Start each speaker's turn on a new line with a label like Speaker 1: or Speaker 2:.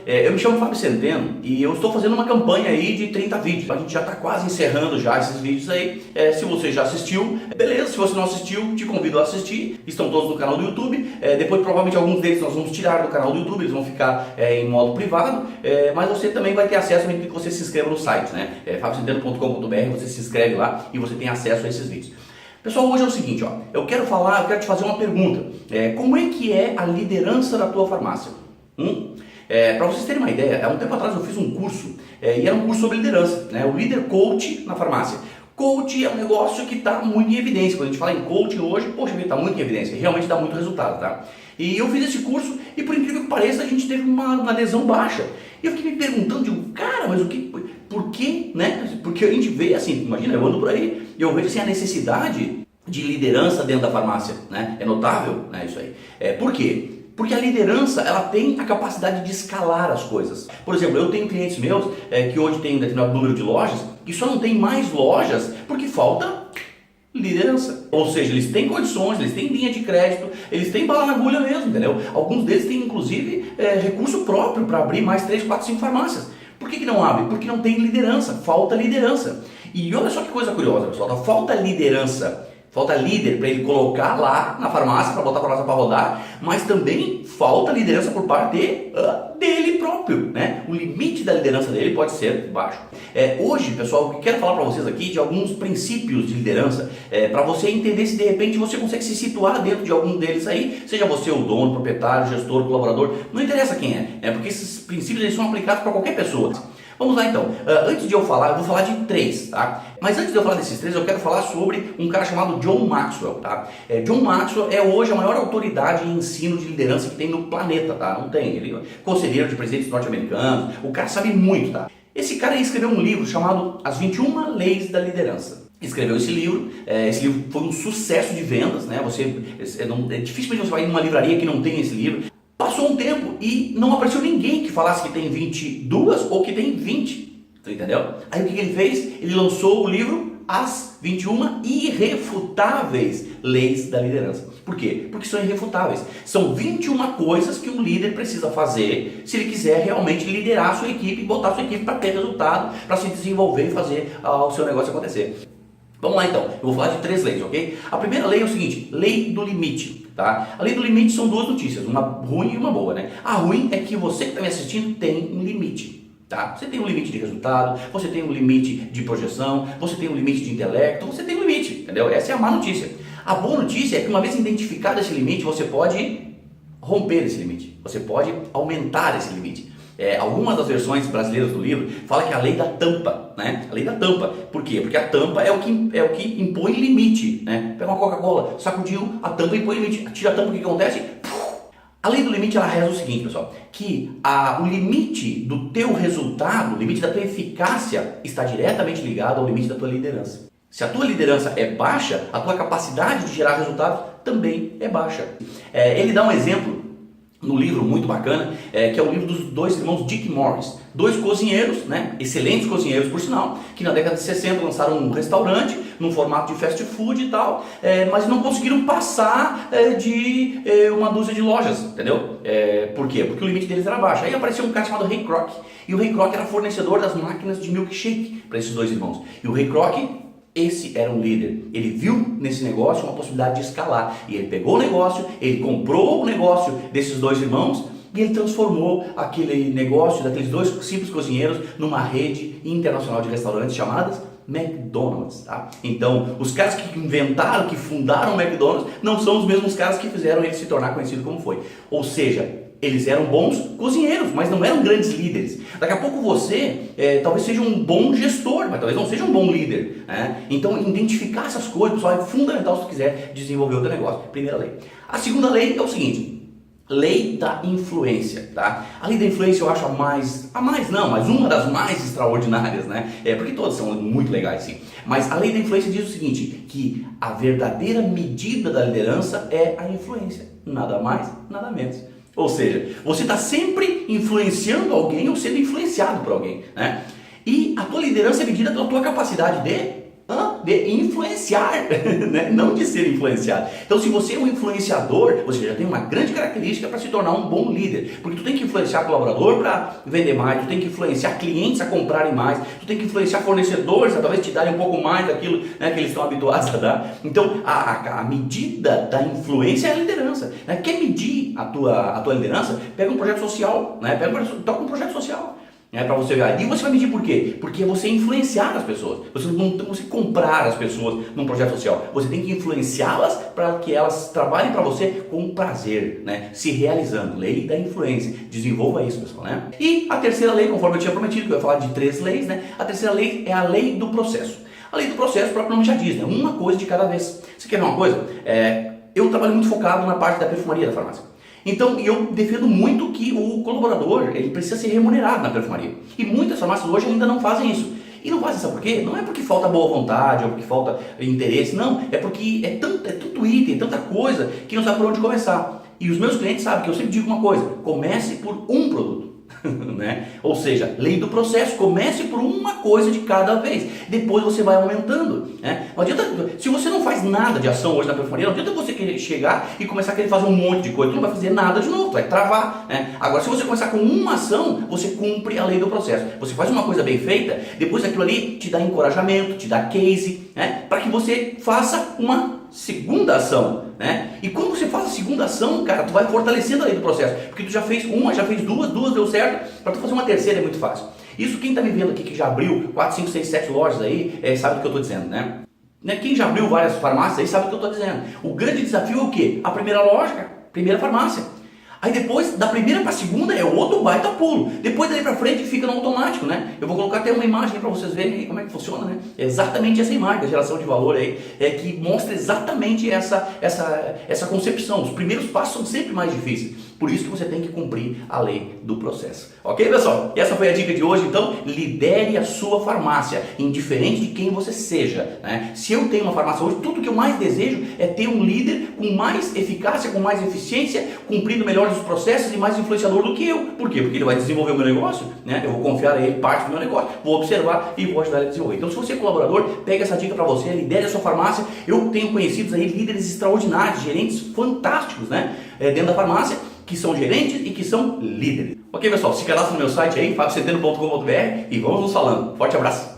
Speaker 1: Eu me chamo Fábio Centeno e eu estou fazendo uma campanha aí de 30 vídeos. A gente já está quase encerrando já esses vídeos aí. Se você já assistiu, beleza. Se você não assistiu, te convido a assistir. Estão todos no canal do YouTube. Depois provavelmente alguns deles nós vamos tirar do canal do YouTube, eles vão ficar em modo privado. Mas você também vai ter acesso mesmo que você se inscreva no site, né? fabiocenteno.com.br, você se inscreve lá e você tem acesso a esses vídeos. Pessoal, hoje é o seguinte, eu quero te fazer uma pergunta. Como é que é a liderança da tua farmácia? Para vocês terem uma ideia, há um tempo atrás eu fiz um curso, e era um curso sobre liderança, né? O Líder Coach na farmácia. Coach é um negócio que está muito em evidência. Quando a gente fala em coaching hoje, poxa vida, está muito em evidência, realmente dá muito resultado, tá? E eu fiz esse curso e por incrível que pareça a gente teve uma adesão baixa. E eu fiquei me perguntando, cara, mas por que, né? Porque a gente vê assim, imagina, eu ando por aí e eu vejo assim a necessidade de liderança dentro da farmácia, né? É notável, né, isso aí. Por quê? Porque a liderança, ela tem a capacidade de escalar as coisas. Por exemplo, eu tenho clientes meus que hoje tem um determinado número de lojas e só não tem mais lojas porque falta liderança. Ou seja, eles têm condições, eles têm linha de crédito, eles têm bala na agulha mesmo, entendeu? Alguns deles têm inclusive recurso próprio para abrir mais 3, 4, 5 farmácias. Por que não abre? Porque não tem liderança, falta liderança. E olha só que coisa curiosa, pessoal, falta liderança. Falta líder para ele colocar lá na farmácia, para botar a farmácia para rodar, mas também falta liderança por parte dele próprio, né? O limite da liderança dele pode ser baixo. Hoje, pessoal, eu quero falar para vocês aqui de alguns princípios de liderança, para você entender se de repente você consegue se situar dentro de algum deles aí, seja você o dono, proprietário, gestor, colaborador, não interessa quem porque esses princípios eles são aplicados para qualquer pessoa. Vamos lá então, antes de eu falar, eu vou falar de 3, tá? Mas antes de eu falar desses 3, eu quero falar sobre um cara chamado John Maxwell, tá? John Maxwell é hoje a maior autoridade em ensino de liderança que tem no planeta, tá? Não tem, ele é conselheiro de presidentes norte-americanos, o cara sabe muito, tá? Esse cara escreveu um livro chamado As 21 Leis da Liderança. Escreveu esse livro foi um sucesso de vendas, né? Dificilmente você vai em uma livraria que não tem esse livro. Passou um tempo e não apareceu ninguém que falasse que tem 22 ou que tem 20, tu entendeu? Aí o que ele fez? Ele lançou o livro As 21 Irrefutáveis Leis da Liderança. Por quê? Porque são irrefutáveis. São 21 coisas que um líder precisa fazer se ele quiser realmente liderar a sua equipe e botar a sua equipe para ter resultado, para se desenvolver e fazer o seu negócio acontecer. Vamos lá então, eu vou falar de 3 leis, ok? A primeira lei é o seguinte, lei do limite, tá? A lei do limite são 2 notícias, uma ruim e uma boa, né? A ruim é que você que está me assistindo tem um limite, tá? Você tem um limite de resultado, você tem um limite de projeção, você tem um limite de intelecto, você tem um limite, entendeu? Essa é a má notícia. A boa notícia é que uma vez identificado esse limite, você pode romper esse limite, você pode aumentar esse limite. Algumas das versões brasileiras do livro fala que é a lei da tampa, né? A lei da tampa. Por quê? Porque a tampa é o que impõe limite, né? Pega uma Coca-Cola, sacudiu, a tampa impõe limite. Tira a tampa, o que acontece? A lei do limite, ela reza o seguinte, pessoal, que o limite do teu resultado, o limite da tua eficácia está diretamente ligado ao limite da tua liderança. Se a tua liderança é baixa, a tua capacidade de gerar resultados também é baixa. Ele dá um exemplo no livro muito bacana, que é o livro dos 2 irmãos Dick Morris. 2 cozinheiros, né, excelentes cozinheiros por sinal, que na década de 60 lançaram um restaurante num formato de fast food e tal, mas não conseguiram passar de uma dúzia de lojas, entendeu? Por quê? Porque o limite deles era baixo. Aí apareceu um cara chamado Ray Kroc, e o Ray Kroc era fornecedor das máquinas de milkshake para esses 2 irmãos. E o Ray Kroc, esse era um líder, ele viu nesse negócio uma possibilidade de escalar, e ele pegou o negócio, ele comprou o negócio desses 2 irmãos, e ele transformou aquele negócio daqueles 2 simples cozinheiros numa rede internacional de restaurantes chamadas McDonald's, tá? Então, os caras que inventaram, que fundaram o McDonald's, não são os mesmos caras que fizeram ele se tornar conhecido como foi. Ou seja, eles eram bons cozinheiros, mas não eram grandes líderes. Daqui a pouco você talvez seja um bom gestor, mas talvez não seja um bom líder, né? Então, identificar essas coisas, pessoal, é fundamental se você quiser desenvolver o teu negócio. Primeira lei. A segunda lei é o seguinte, lei da influência, tá? A lei da influência eu acho mas uma das mais extraordinárias, né? Porque todas são muito legais, sim. Mas a lei da influência diz o seguinte, que a verdadeira medida da liderança é a influência. Nada mais, nada menos. Ou seja, você está sempre influenciando alguém ou sendo influenciado por alguém, né? E a tua liderança é medida pela tua capacidade de de influenciar, né? Não de ser influenciado. Então, se você é um influenciador, você já tem uma grande característica para se tornar um bom líder, porque tu tem que influenciar colaborador para vender mais, tu tem que influenciar clientes a comprarem mais, tu tem que influenciar fornecedores a talvez te darem um pouco mais daquilo, né, que eles estão habituados a dar. Então, a medida da influência é a liderança, né? Quer medir a tua liderança? Pega um projeto social, né? Toca um projeto social. Para você ver. E você vai medir por quê? Porque é você influenciar as pessoas. Você não você comprar as pessoas num projeto social. Você tem que influenciá-las para que elas trabalhem para você com prazer, né? Se realizando. Lei da influência. Desenvolva isso, pessoal, né? E a terceira lei, conforme eu tinha prometido, que eu ia falar de 3 leis, né? A terceira lei é a lei do processo. A lei do processo, o próprio nome já diz, né? Uma coisa de cada vez. Você quer ver uma coisa? Eu trabalho muito focado na parte da perfumaria da farmácia. Então, eu defendo muito que o colaborador, ele precisa ser remunerado na perfumaria. E muitas farmácias hoje ainda não fazem isso. E não fazem, sabe por quê? Não é porque falta boa vontade ou porque falta interesse, não. É porque é tanto item, tanta coisa que não sabe por onde começar. E os meus clientes sabem que eu sempre digo uma coisa: comece por um produto. Né? Ou seja, lei do processo, comece por uma coisa de cada vez, depois você vai aumentando, né? Não adianta, se você não faz nada de ação hoje na perfumaria, não adianta você querer chegar e começar a querer fazer um monte de coisa, tu não vai fazer nada de novo, tu vai travar, né? Agora, se você começar com uma ação, você cumpre a lei do processo, você faz uma coisa bem feita, depois aquilo ali te dá encorajamento, te dá case, né? Para que você faça uma segunda ação, né? E quando você faz a segunda ação, cara, tu vai fortalecendo a lei do processo, porque tu já fez uma, já fez duas deu certo, para tu fazer uma terceira é muito fácil. Isso quem tá me vendo aqui que já abriu 4, 5, 6, 7 lojas aí, sabe do que eu tô dizendo, né? Quem já abriu várias farmácias aí sabe do que eu tô dizendo. O grande desafio é o quê? A primeira loja, cara, primeira farmácia. Aí depois, da primeira para a segunda, é outro baita pulo. Depois daí para frente fica no automático, né? Eu vou colocar até uma imagem para vocês verem aí como é que funciona, né? É exatamente essa imagem da geração de valor aí, que mostra exatamente essa concepção. Os primeiros passos são sempre mais difíceis. Por isso que você tem que cumprir a lei do processo. Ok, pessoal? Essa foi a dica de hoje. Então, lidere a sua farmácia, indiferente de quem você seja, né? Se eu tenho uma farmácia hoje, tudo que eu mais desejo é ter um líder com mais eficácia, com mais eficiência, cumprindo melhor os processos e mais influenciador do que eu. Por quê? Porque ele vai desenvolver o meu negócio, né? Eu vou confiar a ele parte do meu negócio, vou observar e vou ajudar ele a desenvolver. Então, se você é colaborador, pega essa dica para você, lidere a sua farmácia. Eu tenho conhecidos aí líderes extraordinários, gerentes fantásticos, né? Dentro da farmácia, que são gerentes e que são líderes. Ok, pessoal? Se cadastra no meu site aí, fabcenteno.com.br e vamos nos falando. Forte abraço!